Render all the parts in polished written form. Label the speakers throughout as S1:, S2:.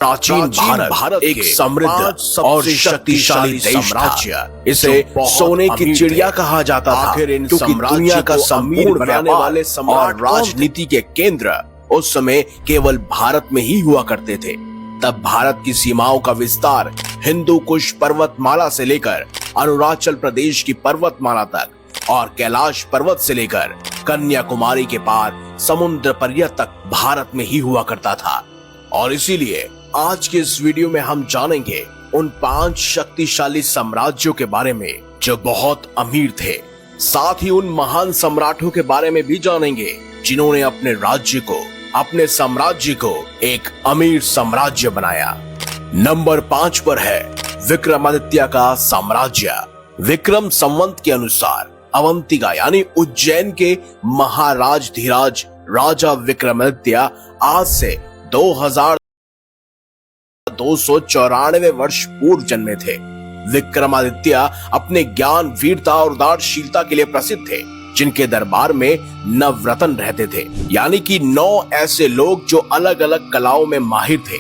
S1: प्राचीन भारत एक समृद्ध और शक्तिशाली साम्राज्य, इसे सोने की चिड़िया कहा जाता था, क्योंकि दुनिया का संपूर्ण बनाने वाले और राजनीति के केंद्र उस समय केवल भारत में ही हुआ करते थे। तब भारत की सीमाओं का विस्तार हिंदू कुश पर्वतमाला से लेकर अरुणाचल प्रदेश की पर्वतमाला तक और कैलाश पर्वत से लेकर कन्याकुमारी के पार समुद्र पर्यत तक भारत में ही हुआ करता था। और इसीलिए आज के इस वीडियो में हम जानेंगे उन 5 शक्तिशाली साम्राज्यों के बारे में जो बहुत अमीर थे। साथ ही उन महान सम्राटों के बारे में भी जानेंगे जिन्होंने अपने साम्राज्य को एक अमीर साम्राज्य बनाया। नंबर 5 पर है विक्रमादित्य का साम्राज्य। विक्रम संवत के अनुसार अवंतिका यानी उज्जैन के महाराज धीराज राजा विक्रमादित्य आज से 2294 वर्ष पूर्व जन्मे थे। विक्रमादित्य अपने ज्ञान, वीरता और उदारशीलता के लिए प्रसिद्ध थे, जिनके दरबार में नवरत्न रहते थे, यानी कि 9 ऐसे लोग जो अलग अलग कलाओं में माहिर थे।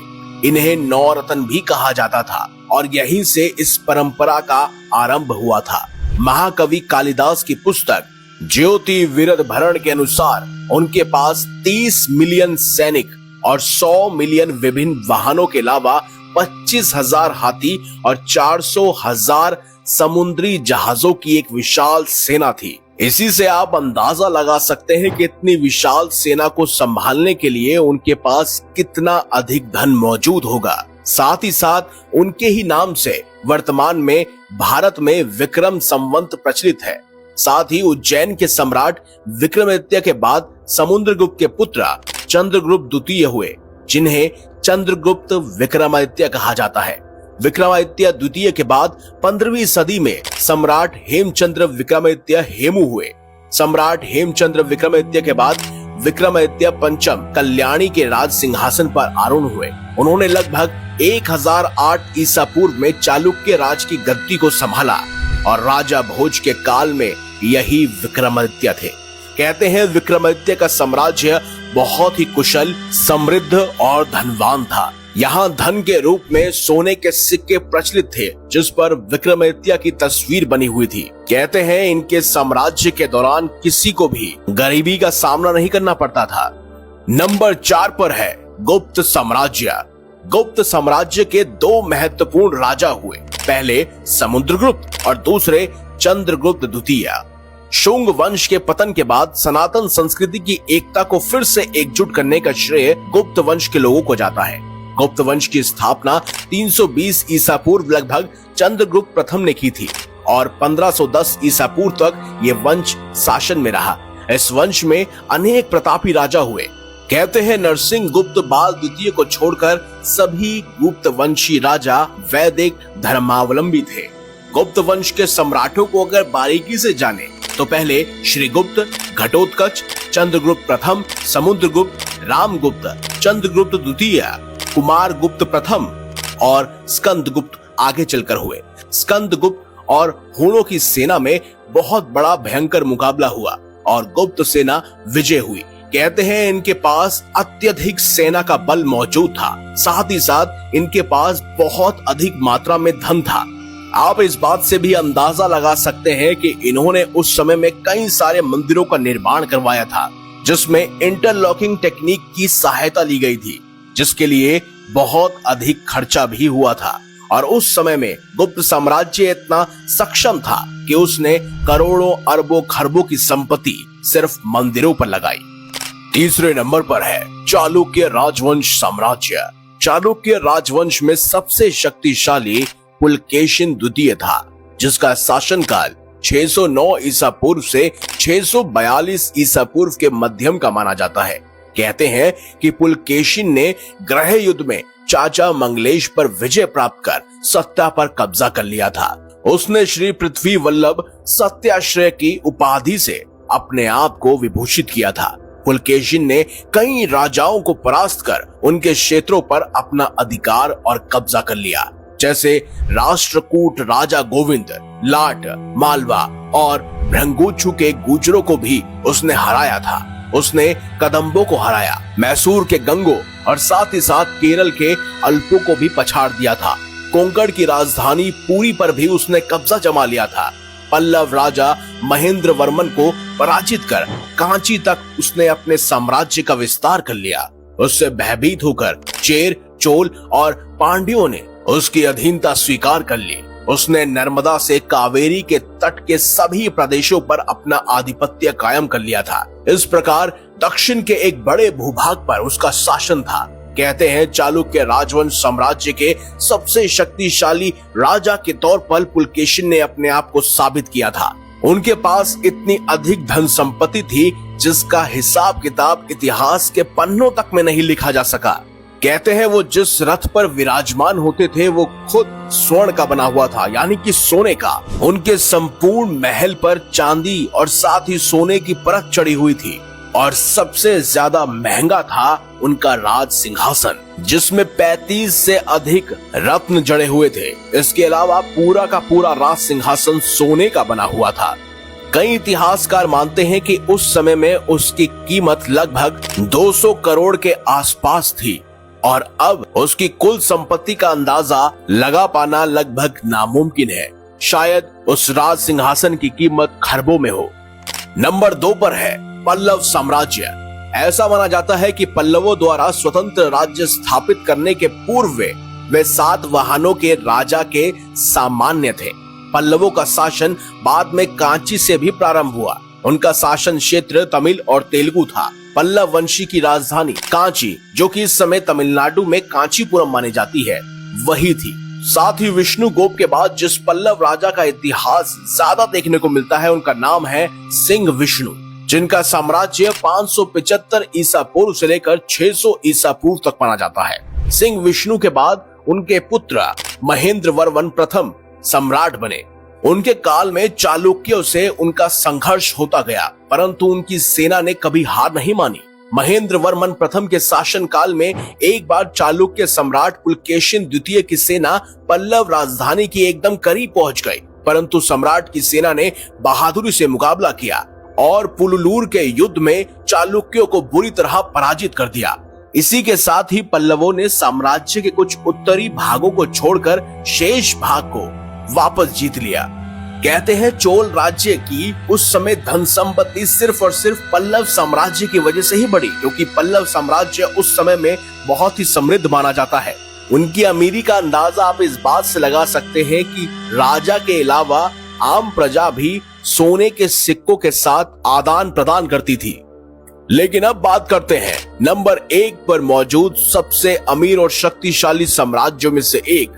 S1: इन्हें 9 रत्न भी कहा जाता था और यहीं से इस परंपरा का आरंभ हुआ था। महाकवि कालिदास की पुस्तक ज्योति विरध भरण के अनुसार उनके पास 30 मिलियन सैनिक और 100 मिलियन विभिन्न वाहनों के अलावा 25,000 हाथी और 400,000 समुद्री जहाजों की एक विशाल सेना थी। इसी से आप अंदाजा लगा सकते हैं कि इतनी विशाल सेना को संभालने के लिए उनके पास कितना अधिक धन मौजूद होगा। साथ ही साथ उनके ही नाम से वर्तमान में भारत में विक्रम संवत प्रचलित है। साथ ही उज्जैन के सम्राट विक्रमादित्य के बाद समुद्रगुप्त के पुत्र चंद्रगुप्त द्वितीय हुए, जिन्हें चंद्रगुप्त विक्रमादित्य कहा जाता है। विक्रमादित्य द्वितीय के बाद 15वीं सदी में सम्राट हेमचंद्र विक्रमादित्य हेमू हुए। सम्राट हेमचंद्र विक्रमादित्य के बाद विक्रमादित्य पंचम कल्याणी के राज सिंहासन पर आरूढ़ हुए। उन्होंने लगभग 1008 ईसा पूर्व में चालुक्य राज की गद्दी को संभाला और राजा भोज के काल में यही विक्रमादित्य थे। कहते हैं विक्रमादित्य का साम्राज्य बहुत ही कुशल, समृद्ध और धनवान था। यहाँ धन के रूप में सोने के सिक्के प्रचलित थे, जिस पर विक्रमादित्य की तस्वीर बनी हुई थी। कहते हैं इनके साम्राज्य के दौरान किसी को भी गरीबी का सामना नहीं करना पड़ता था। नंबर 4 पर है गुप्त साम्राज्य। गुप्त साम्राज्य के 2 महत्वपूर्ण राजा हुए, पहले समुद्रगुप्त और दूसरे चंद्रगुप्त द्वितीय। शुंग वंश के पतन के बाद सनातन संस्कृति की एकता को फिर से एकजुट करने का श्रेय गुप्त वंश के लोगों को जाता है। गुप्त वंश की स्थापना 320 ईसा पूर्व लगभग चंद्रगुप्त प्रथम ने की थी और 1510 ईसा पूर्व तक ये वंश शासन में रहा। इस वंश में अनेक प्रतापी राजा हुए। कहते हैं नरसिंह गुप्त बाल द्वितीय को छोड़कर सभी गुप्त वंशी राजा वैदिक धर्मावलंबी थे। गुप्त वंश के सम्राटों को अगर बारीकी से जाने तो पहले श्रीगुप्त, घटोत्कच, चंद्रगुप्त प्रथम, समुद्रगुप्त, रामगुप्त, चंद्रगुप्त द्वितीय, कुमार गुप्त प्रथम और स्कंदगुप्त आगे चलकर हुए। स्कंदगुप्त और हूणों की सेना में बहुत बड़ा भयंकर मुकाबला हुआ और गुप्त सेना विजय हुई। कहते हैं इनके पास अत्यधिक सेना का बल मौजूद था, साथ ही साथ इनके पास बहुत अधिक मात्रा में धन था। आप इस बात से भी अंदाजा लगा सकते हैं कि इन्होंने उस समय में कई सारे मंदिरों का निर्माण करवाया था, जिसमें इंटरलॉकिंग टेक्निक की सहायता ली गई थी, जिसके लिए बहुत अधिक खर्चा भी हुआ था। और उस समय में गुप्त साम्राज्य इतना सक्षम था कि उसने करोड़ों अरबों खरबों की संपत्ति सिर्फ मंदिरों पर लगाई। तीसरे नंबर पर है चालुक्य राजवंश साम्राज्य। चालुक्य राजवंश में सबसे शक्तिशाली पुलकेशिन द्वितीय था, जिसका शासनकाल 609 ईसा पूर्व से 642 ईसा पूर्व के मध्यम का माना जाता है। कहते हैं कि पुलकेशिन ने ग्रह युद्ध में चाचा मंगलेश पर विजय प्राप्त कर सत्ता पर कब्जा कर लिया था। उसने श्री पृथ्वी वल्लभ सत्याश्रय की उपाधि से अपने आप को विभूषित किया था। पुलकेशिन ने कई राजाओं को परास्त कर उनके क्षेत्रों पर अपना अधिकार और कब्जा कर लिया, जैसे राष्ट्रकूट राजा गोविंद, लाट, मालवा और भृंगुच्छू के गुजरों को भी उसने हराया था। उसने कदम्बों को हराया, मैसूर के गंगों और साथ ही साथ केरल के अल्पों को भी पछाड़ दिया था। कोंकण की राजधानी पुरी पर भी उसने कब्जा जमा लिया था। पल्लव राजा महेंद्र वर्मन को पराजित कर कांची तक उसने अपने साम्राज्य का विस्तार कर लिया। उससे भयभीत होकर चेर, चोल और पांड्यों ने उसकी अधीनता स्वीकार कर ली। उसने नर्मदा से कावेरी के तट के सभी प्रदेशों पर अपना आधिपत्य कायम कर लिया था। इस प्रकार दक्षिण के एक बड़े भूभाग पर उसका शासन था। कहते हैं चालुक्य राजवंश साम्राज्य के सबसे शक्तिशाली राजा के तौर पर पुलकेशिन ने अपने आप को साबित किया था। उनके पास इतनी अधिक धन संपत्ति थी जिसका हिसाब किताब इतिहास के पन्नों तक में नहीं लिखा जा सका। कहते हैं वो जिस रथ पर विराजमान होते थे वो खुद स्वर्ण का बना हुआ था, यानी कि सोने का। उनके संपूर्ण महल पर चांदी और साथ ही सोने की परत चढ़ी हुई थी और सबसे ज्यादा महंगा था उनका राज सिंहासन, जिसमें 35 से अधिक रत्न जड़े हुए थे। इसके अलावा पूरा का पूरा राज सिंहासन सोने का बना हुआ था। कई इतिहासकार मानते हैं कि उस समय में उसकी कीमत लगभग 200 करोड़ के आसपास थी और अब उसकी कुल संपत्ति का अंदाजा लगा पाना लगभग नामुमकिन है। शायद उस राज सिंहासन की कीमत खरबों में हो। नंबर 2 पर है पल्लव साम्राज्य। ऐसा माना जाता है कि पल्लवों द्वारा स्वतंत्र राज्य स्थापित करने के पूर्व वे 7 वाहनों के राजा के सामान्य थे। पल्लवों का शासन बाद में कांची से भी प्रारंभ हुआ। उनका शासन क्षेत्र तमिल और तेलुगु था। पल्लव वंशी की राजधानी कांची, जो कि इस समय तमिलनाडु में कांचीपुरम मानी जाती है, वही थी। साथ ही विष्णुगुप्त के बाद जिस पल्लव राजा का इतिहास ज्यादा देखने को मिलता है उनका नाम है सिंह विष्णु, जिनका साम्राज्य 575 ईसा पूर्व से लेकर 600 ईसा पूर्व तक माना जाता है। सिंह विष्णु के बाद उनके पुत्र महेंद्र वर्मन प्रथम सम्राट बने। उनके काल में चालुक्यों से उनका संघर्ष होता गया, परंतु उनकी सेना ने कभी हार नहीं मानी। महेंद्र वर्मन प्रथम के शासन काल में एक बार चालुक्य सम्राट पुलकेशिन द्वितीय की सेना पल्लव राजधानी की एकदम करीब पहुंच गई, परंतु सम्राट की सेना ने बहादुरी से मुकाबला किया और पुलुलूर के युद्ध में चालुक्यों को बुरी तरह पराजित कर दिया। इसी के साथ ही पल्लवों ने साम्राज्य के कुछ उत्तरी भागों को छोड़कर शेष भाग को वापस जीत लिया। कहते हैं चोल राज्य की उस समय धन संपत्ति सिर्फ और सिर्फ पल्लव साम्राज्य की वजह से ही बढ़ी, क्योंकि पल्लव साम्राज्य उस समय में बहुत ही समृद्ध माना जाता है। उनकी अमीरी का अंदाजा आप इस बात से लगा सकते हैं कि राजा के अलावा आम प्रजा भी सोने के सिक्कों के साथ आदान प्रदान करती थी। लेकिन अब बात करते हैं नंबर 1 पर मौजूद सबसे अमीर और शक्तिशाली साम्राज्यों में से एक,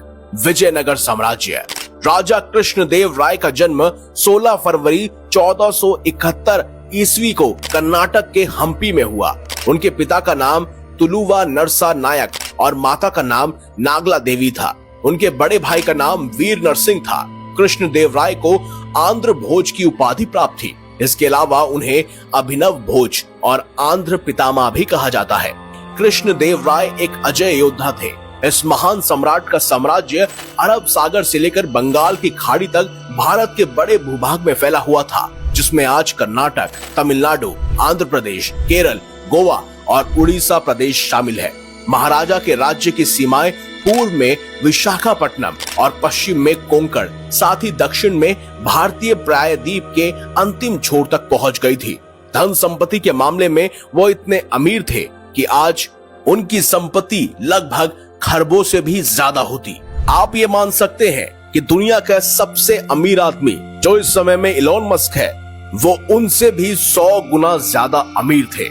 S1: विजयनगर साम्राज्य। राजा कृष्णदेव राय का जन्म 16 फरवरी 1471 ईस्वी को कर्नाटक के हम्पी में हुआ। उनके पिता का नाम तुलुवा नरसा नायक और माता का नाम नागला देवी था। उनके बड़े भाई का नाम वीर नरसिंह था। कृष्णदेव राय को आंध्र भोज की उपाधि प्राप्त थी। इसके अलावा उन्हें अभिनव भोज और आंध्र पितामह भी कहा जाता है। कृष्णदेव राय एक अजय योद्धा थे। इस महान सम्राट का साम्राज्य अरब सागर से लेकर बंगाल की खाड़ी तक भारत के बड़े भूभाग में फैला हुआ था, जिसमें आज कर्नाटक, तमिलनाडु, आंध्र प्रदेश, केरल, गोवा और उड़ीसा प्रदेश शामिल है। महाराजा के राज्य की सीमाएं पूर्व में विशाखापट्टनम और पश्चिम में कोंकण, साथ ही दक्षिण में भारतीय प्रायद्वीप के अंतिम छोर तक पहुंच गई थी। धन संपत्ति के मामले में वो इतने अमीर थे कि आज उनकी संपत्ति लगभग खरबों से भी ज्यादा होती। आप ये मान सकते हैं कि दुनिया का सबसे अमीर आदमी जो इस समय में इलॉन मस्क है, वो उनसे भी 100 गुना ज्यादा अमीर थे।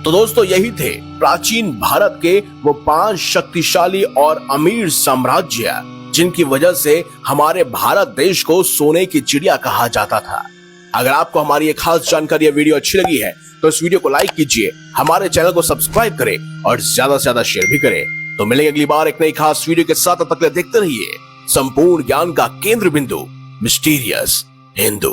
S1: तो दोस्तों, यही थे प्राचीन भारत के वो 5 शक्तिशाली और अमीर साम्राज्य, जिनकी वजह से हमारे भारत देश को सोने की चिड़िया कहा जाता था। अगर आपको हमारी ये खास जानकारी या वीडियो अच्छी लगी है तो इस वीडियो को लाइक कीजिए, हमारे चैनल को सब्सक्राइब करें और ज्यादा से ज्यादा शेयर भी करें। तो मिलेंगे अगली बार एक नई खास वीडियो के साथ। तब तक देखते रहिए संपूर्ण ज्ञान का केंद्र बिंदु, मिस्टीरियस हिंदू।